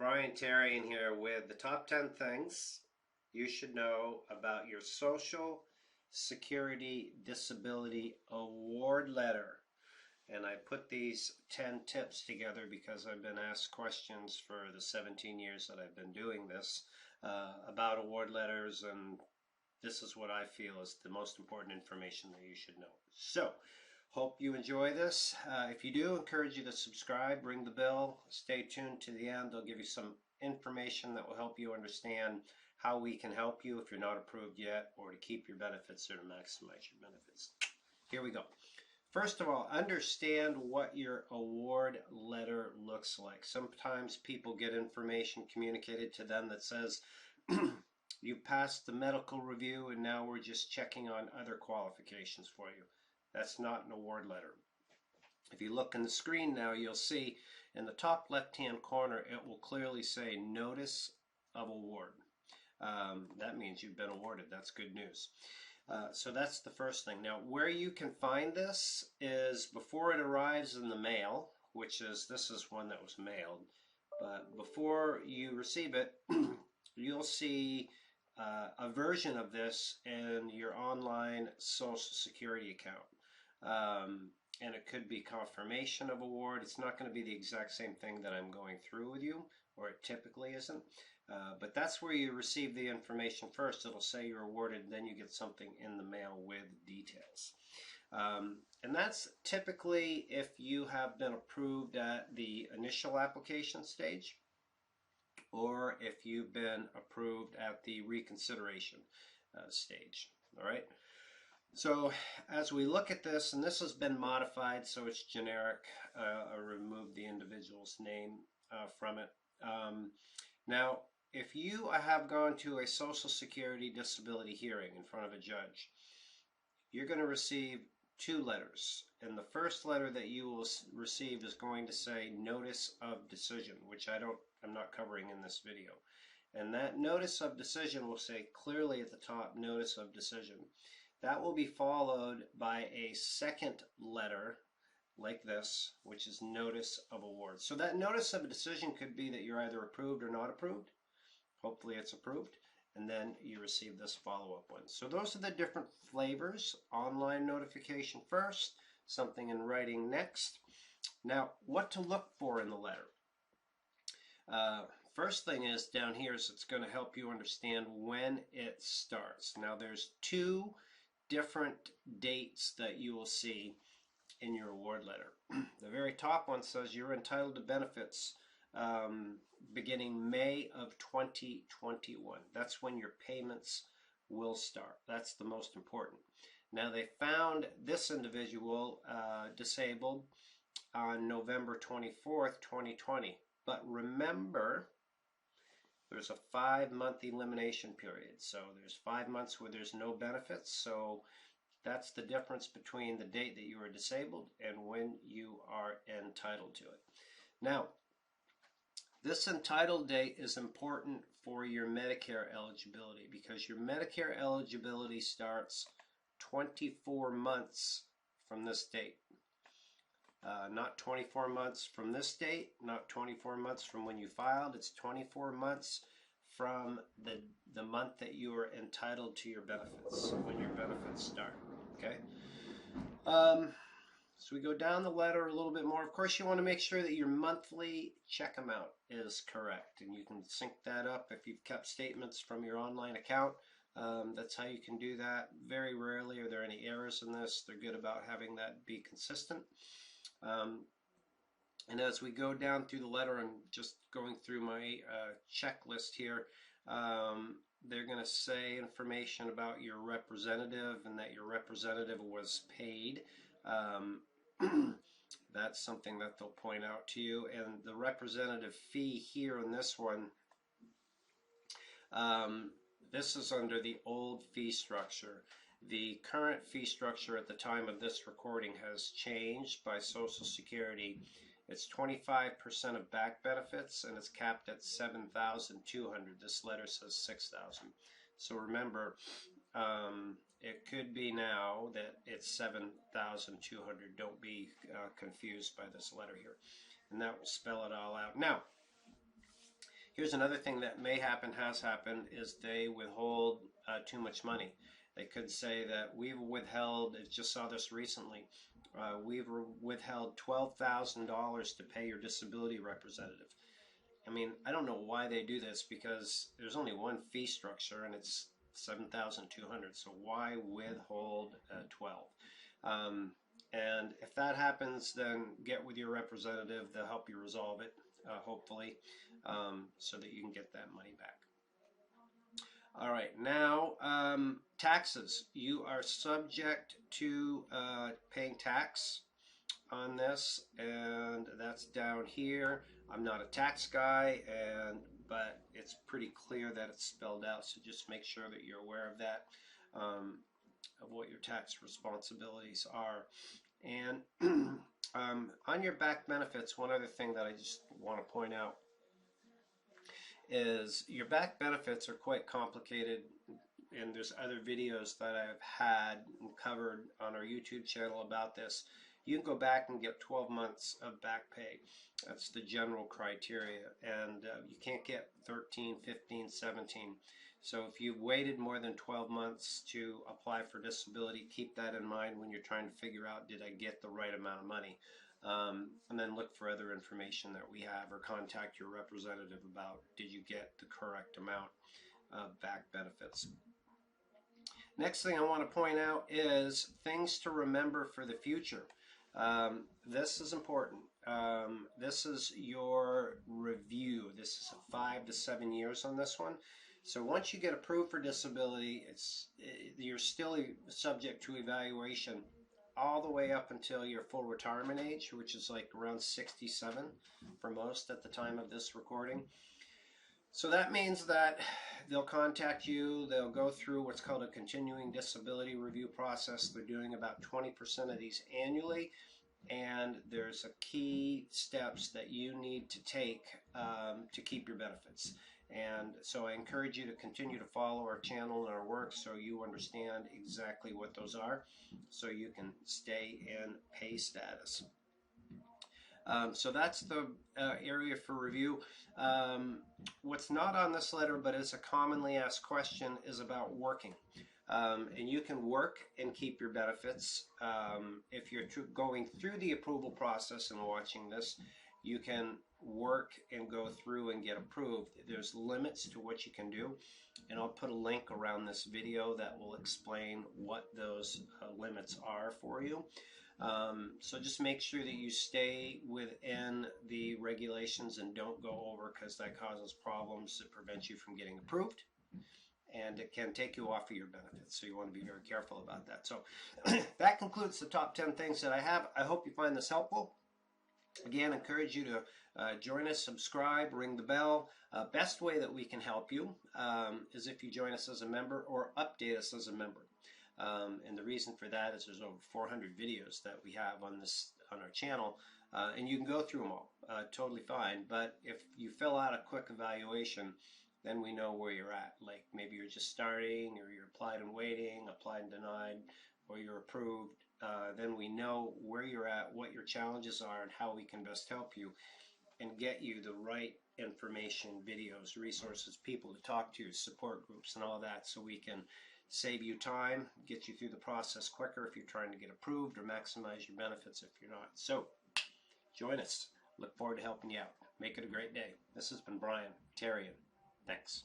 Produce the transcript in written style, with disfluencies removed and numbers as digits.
Brian Tarian here with the top 10 things you should know about your Social Security Disability Award letter. And I put these 10 tips together because I've been asked questions for the 17 years that I've been doing this about award letters, and this is what I feel is the most important information that you should know. So, hope you enjoy this. If you do, I encourage you to subscribe, ring the bell, stay tuned to the end. I'll give you some information that will help you understand how we can help you if you're not approved yet, or to keep your benefits or to maximize your benefits. Here we go. First of all, understand what your award letter looks like. Sometimes people get information communicated to them that says, you passed the medical review and now we're just checking on other qualifications for you. That's not an award letter. If you look in the screen now, you'll see in the top left-hand corner, it will clearly say Notice of Award. That means you've been awarded. That's good news. So that's the first thing. Now, where you can find this is before it arrives in the mail, which is, this is one that was mailed. But before you receive it, you'll see a version of this in your online Social Security account. And it could be confirmation of award. It's not going to be the exact same thing that I'm going through with you, or it typically isn't. But that's where you receive the information first. It'll say you're awarded, then you get something in the mail with details. And that's typically if you have been approved at the initial application stage, or if you've been approved at the reconsideration stage. All right. So as we look at this, and this has been modified so it's generic, I removed the individual's name from it. Now, if you have gone to a Social Security disability hearing in front of a judge, you're going to receive two letters. And the first letter that you will receive is going to say Notice of Decision, which I'm not covering in this video. And that Notice of Decision will say clearly at the top, Notice of Decision. That will be followed by a second letter like this, which is Notice of Award. So that Notice of a Decision could be that you're either approved or not approved. Hopefully it's approved. And then you receive this follow-up one. So those are the different flavors. Online notification first, something in writing next. Now, what to look for in the letter. First thing is down here is it's going to help you understand when it starts. Now there's two different dates that you will see in your award letter. The very top one says you're entitled to benefits beginning May of 2021. That's when your payments will start. That's the most important. Now they found this individual disabled on November 24th, 2020. But remember, there's a 5-month elimination period. So there's 5 months where there's no benefits. So that's the difference between the date that you were disabled and when you are entitled to it. Now, this entitled date is important for your Medicare eligibility because your Medicare eligibility starts 24 months from this date. Not 24 months from this date, not 24 months from when you filed. It's 24 months from the month that you are entitled to your benefits, when your benefits start. Okay. So we go down the letter a little bit more. Of course, you want to make sure that your monthly check amount is correct, and you can sync that up if you've kept statements from your online account. That's how you can do that. Very rarely are there any errors in this. They're good about having that be consistent. And as we go down through the letter, I'm just going through my checklist here. They're going to say information about your representative and that your representative was paid. That's something that they'll point out to you. And the representative fee here in this one, this is under the old fee structure. The current fee structure at the time of this recording has changed by Social Security. It's 25% of back benefits, and it's capped at $7,200. This letter says $6,000. So remember, it could be now that it's $7,200. Don't be confused by this letter here. And that will spell it all out. Now, Here's another thing that may happen, has happened, is they withhold too much money. They could say that we've withheld, I just saw this recently, we've withheld $12,000 to pay your disability representative. I mean, I don't know why they do this, because there's only one fee structure and it's $7,200. So why withhold 12? And if that happens, then get with your representative. They'll help you resolve it, hopefully, so that you can get that money back. All right, now taxes. You are subject to paying tax on this, and that's down here. I'm not a tax guy, but it's pretty clear that it's spelled out, so just make sure that you're aware of that, of what your tax responsibilities are. And on your back benefits, one other thing that I just want to point out is your back benefits are quite complicated, and there's other videos that I've had and covered on our YouTube channel about this. You can go back and get 12 months of back pay. That's the general criteria, and you can't get 13, 15, 17. So if you've waited more than 12 months to apply for disability, keep that in mind when you're trying to figure out, did I get the right amount of money? And then look for other information that we have, or contact your representative about, did you get the correct amount of back benefits? Next thing I want to point out is things to remember for the future. This is important. This is your review. This is 5 to 7 years on this one. So once you get approved for disability, you're still subject to evaluation all the way up until your full retirement age, which is like around 67 for most at the time of this recording. So that means that they'll contact you, they'll go through what's called a continuing disability review process. They're doing about 20% of these annually, and there's a key steps that you need to take to keep your benefits. And so I encourage you to continue to follow our channel and our work so you understand exactly what those are, so you can stay in pay status. So that's the area for review. What's not on this letter, but is a commonly asked question, is about working. And you can work and keep your benefits. If you're going through the approval process and watching this, you can work and go through and get approved. There's limits to what you can do, and I'll put a link around this video that will explain what those limits are for you. So just make sure that you stay within the regulations and don't go over, because that causes problems. It prevents you from getting approved, and it can take you off of your benefits. So you want to be very careful about that. So that concludes the top 10 things that I have. I hope you find this helpful. Again, I encourage you to join us, subscribe, ring the bell. Best way that we can help you is if you join us as a member or update us as a member. And the reason for that is there's over 400 videos that we have on our channel, and you can go through them all totally fine. But if you fill out a quick evaluation, then we know where you're at. Like maybe you're just starting, or you're applied and waiting, applied and denied, or you're approved. Then we know where you're at, what your challenges are, and how we can best help you and get you the right information, videos, resources, people to talk to, support groups, and all that, so we can save you time, get you through the process quicker if you're trying to get approved, or maximize your benefits if you're not. So join us. Look forward to helping you out. Make it a great day. This has been Brian Therrien. Thanks.